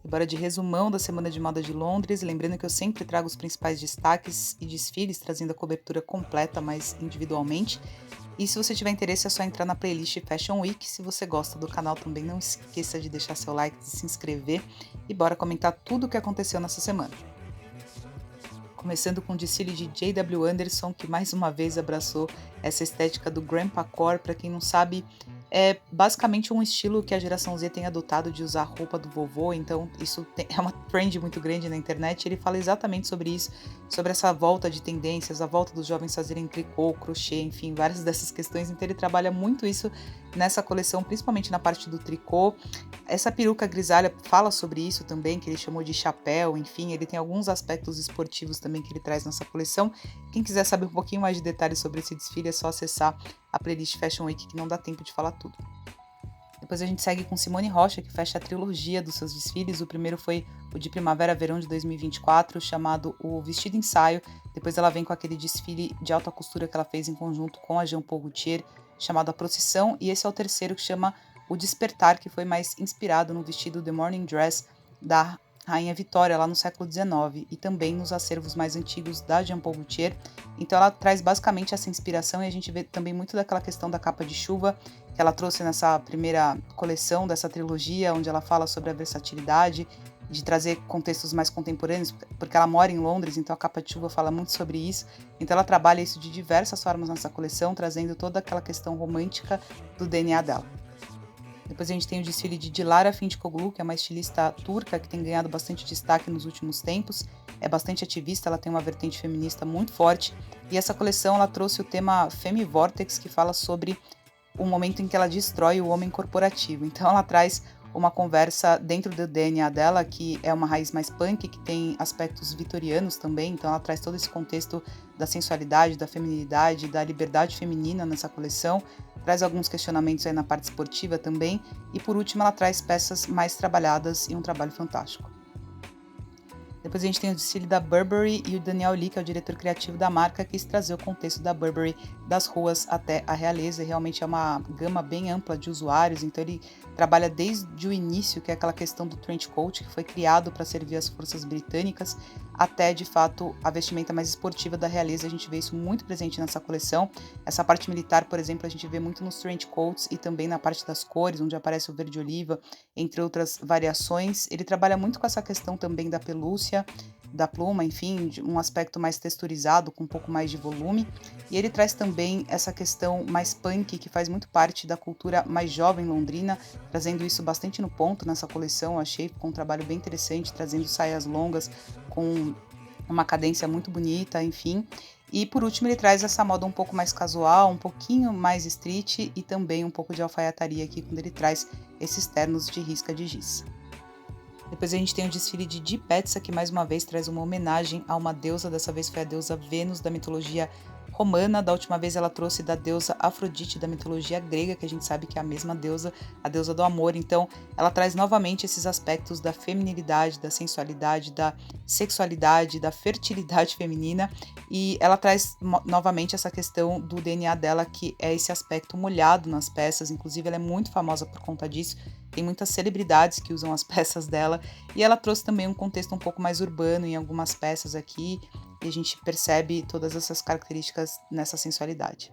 E bora de resumão da Semana de Moda de Londres, lembrando que eu sempre trago os principais destaques e desfiles, trazendo a cobertura completa, mas individualmente. E se você tiver interesse, é só entrar na playlist Fashion Week. Se você gosta do canal também, não esqueça de deixar seu like, de se inscrever e bora comentar tudo o que aconteceu nessa semana. Começando com o desfile de J.W. Anderson, que mais uma vez abraçou essa estética do Grandpa Core. Para quem não sabe, é basicamente um estilo que a geração Z tem adotado de usar roupa do vovô, então isso é uma trend muito grande na internet. Ele fala exatamente sobre isso, sobre essa volta de tendências, a volta dos jovens fazerem tricô, crochê, enfim, várias dessas questões. Então ele trabalha muito isso nessa coleção, principalmente na parte do tricô. Essa peruca grisalha fala sobre isso também, que ele chamou de chapéu, enfim, ele tem alguns aspectos esportivos também que ele traz nessa coleção. Quem quiser saber um pouquinho mais de detalhes sobre esse desfile, é só acessar a playlist Fashion Week, que não dá tempo de falar tudo. Depois a gente segue com Simone Rocha, que fecha a trilogia dos seus desfiles. O primeiro foi o de Primavera-Verão de 2024, chamado O Vestido Ensaio. Depois ela vem com aquele desfile de alta costura que ela fez em conjunto com a Jean Paul Gaultier, chamado A Procissão. E esse é o terceiro, que chama O Despertar, que foi mais inspirado no vestido The Morning Dress da Rainha Vitória, lá no século XIX, e também nos acervos mais antigos da Jean Paul Gaultier. Então ela traz basicamente essa inspiração, e a gente vê também muito daquela questão da capa de chuva, que ela trouxe nessa primeira coleção dessa trilogia, onde ela fala sobre a versatilidade, de trazer contextos mais contemporâneos, porque ela mora em Londres, então a capa de chuva fala muito sobre isso. Então ela trabalha isso de diversas formas nessa coleção, trazendo toda aquela questão romântica do DNA dela. Depois a gente tem o desfile de Dilara Fintikoglu, que é uma estilista turca que tem ganhado bastante destaque nos últimos tempos. É bastante ativista, ela tem uma vertente feminista muito forte. E essa coleção ela trouxe o tema Femi Vortex, que fala sobre o momento em que ela destrói o homem corporativo. Então ela traz uma conversa dentro do DNA dela, que é uma raiz mais punk, que tem aspectos vitorianos também, então ela traz todo esse contexto da sensualidade, da feminilidade, da liberdade feminina nessa coleção, traz alguns questionamentos aí na parte esportiva também, e por último ela traz peças mais trabalhadas e um trabalho fantástico. Depois a gente tem o desfile da Burberry e o Daniel Lee, que é o diretor criativo da marca, quis trazer o contexto da Burberry das ruas até a realeza. E realmente é uma gama bem ampla de usuários, então ele trabalha desde o início, que é aquela questão do trench coat, que foi criado para servir as forças britânicas, até de fato a vestimenta mais esportiva da realeza. A gente vê isso muito presente nessa coleção. Essa parte militar, por exemplo, a gente vê muito nos trench coats e também na parte das cores, onde aparece o verde oliva, entre outras variações. Ele trabalha muito com essa questão também da pelúcia, da pluma, enfim, de um aspecto mais texturizado, com um pouco mais de volume. E ele traz também essa questão mais punk, que faz muito parte da cultura mais jovem londrina, trazendo isso bastante no ponto nessa coleção. Eu achei com um trabalho bem interessante, trazendo saias longas com uma cadência muito bonita, enfim. E por último ele traz essa moda um pouco mais casual, um pouquinho mais street e também um pouco de alfaiataria aqui, quando ele traz esses ternos de risca de giz. Depois a gente tem o desfile de Dipetsa, que mais uma vez traz uma homenagem a uma deusa, dessa vez foi a deusa Vênus da mitologia romana. Da última vez ela trouxe da deusa Afrodite da mitologia grega, que a gente sabe que é a mesma deusa, a deusa do amor. Então ela traz novamente esses aspectos da feminilidade, da sensualidade, da sexualidade, da fertilidade feminina, e ela traz novamente essa questão do DNA dela, que é esse aspecto molhado nas peças. Inclusive ela é muito famosa por conta disso, tem muitas celebridades que usam as peças dela, e ela trouxe também um contexto um pouco mais urbano em algumas peças aqui, e a gente percebe todas essas características nessa sensualidade.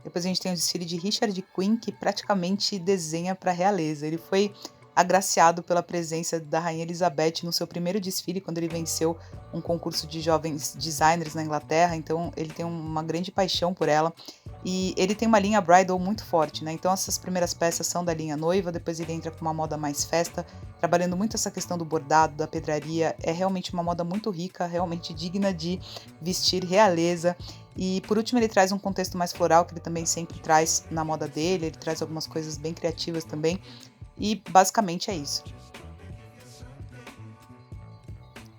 Depois a gente tem o desfile de Richard Quinn, que praticamente desenha para a realeza. Ele foi agraciado pela presença da Rainha Elizabeth no seu primeiro desfile, quando ele venceu um concurso de jovens designers na Inglaterra, então ele tem uma grande paixão por ela. E ele tem uma linha bridal muito forte, né? Então essas primeiras peças são da linha noiva, depois ele entra com uma moda mais festa, trabalhando muito essa questão do bordado, da pedraria. É realmente uma moda muito rica, realmente digna de vestir realeza. E por último ele traz um contexto mais floral, que ele também sempre traz na moda dele, ele traz algumas coisas bem criativas também, e basicamente é isso.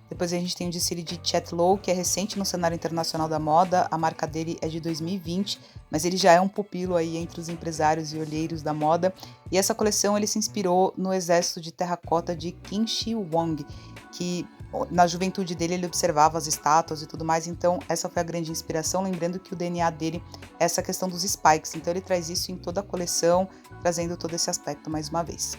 Depois a gente tem o desfile de Chet Lowe, que é recente no cenário internacional da moda, a marca dele é de 2020, mas ele já é um pupilo aí entre os empresários e olheiros da moda, e essa coleção ele se inspirou no exército de terracota de Qin Shi Huang, que na juventude dele ele observava as estátuas e tudo mais, então essa foi a grande inspiração, lembrando que o DNA dele é essa questão dos spikes, então ele traz isso em toda a coleção, trazendo todo esse aspecto mais uma vez.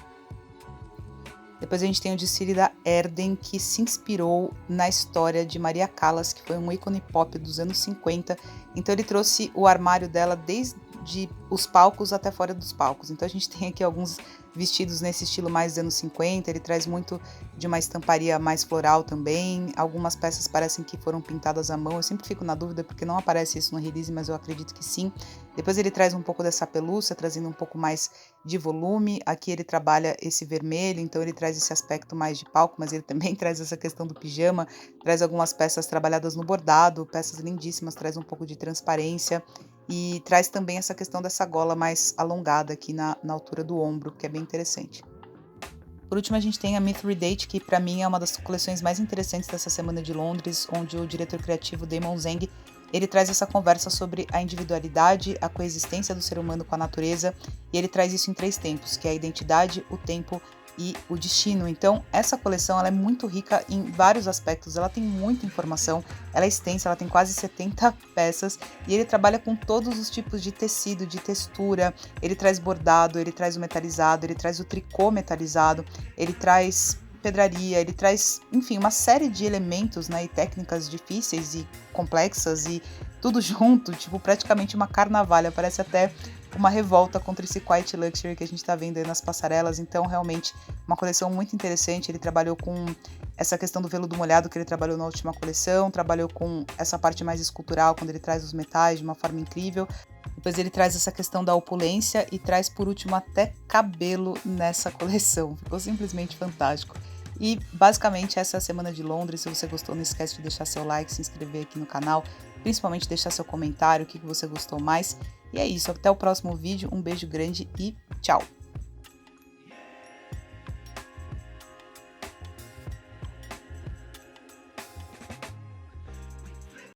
Depois a gente tem o desfile da Erden, que se inspirou na história de Maria Callas, que foi um ícone pop dos anos 50. Então ele trouxe o armário dela desde os palcos até fora dos palcos. Então a gente tem aqui alguns vestidos nesse estilo mais dos anos 50, ele traz muito de uma estamparia mais floral também. Algumas peças parecem que foram pintadas à mão. Eu sempre fico na dúvida porque não aparece isso no release, mas eu acredito que sim. Depois ele traz um pouco dessa pelúcia, trazendo um pouco mais de volume. Aqui ele trabalha esse vermelho, então ele traz esse aspecto mais de palco, mas ele também traz essa questão do pijama, traz algumas peças trabalhadas no bordado, peças lindíssimas, traz um pouco de transparência e traz também essa questão dessa gola mais alongada aqui na altura do ombro, que é bem interessante. Por último, a gente tem a Mithridate, que para mim é uma das coleções mais interessantes dessa semana de Londres, onde o diretor criativo Damon Zhang, ele traz essa conversa sobre a individualidade, a coexistência do ser humano com a natureza, e ele traz isso em 3 tempos, que é a identidade, o tempo e o destino. Então, essa coleção ela é muito rica em vários aspectos, ela tem muita informação, ela é extensa, ela tem quase 70 peças, e ele trabalha com todos os tipos de tecido, de textura, ele traz bordado, ele traz o metalizado, ele traz o tricô metalizado, ele traz pedraria, ele traz, enfim, uma série de elementos, né, e técnicas difíceis e complexas e tudo junto, tipo praticamente uma carnavalha, parece até uma revolta contra esse quiet luxury que a gente tá vendo aí nas passarelas. Então realmente uma coleção muito interessante. Ele trabalhou com essa questão do veludo molhado que ele trabalhou na última coleção, trabalhou com essa parte mais escultural, quando ele traz os metais de uma forma incrível. Depois ele traz essa questão da opulência e traz por último até cabelo nessa coleção. Ficou simplesmente fantástico. E basicamente essa é a semana de Londres. Se você gostou, não esquece de deixar seu like, se inscrever aqui no canal, principalmente deixar seu comentário, o que você gostou mais. E é isso, até o próximo vídeo, um beijo grande e tchau!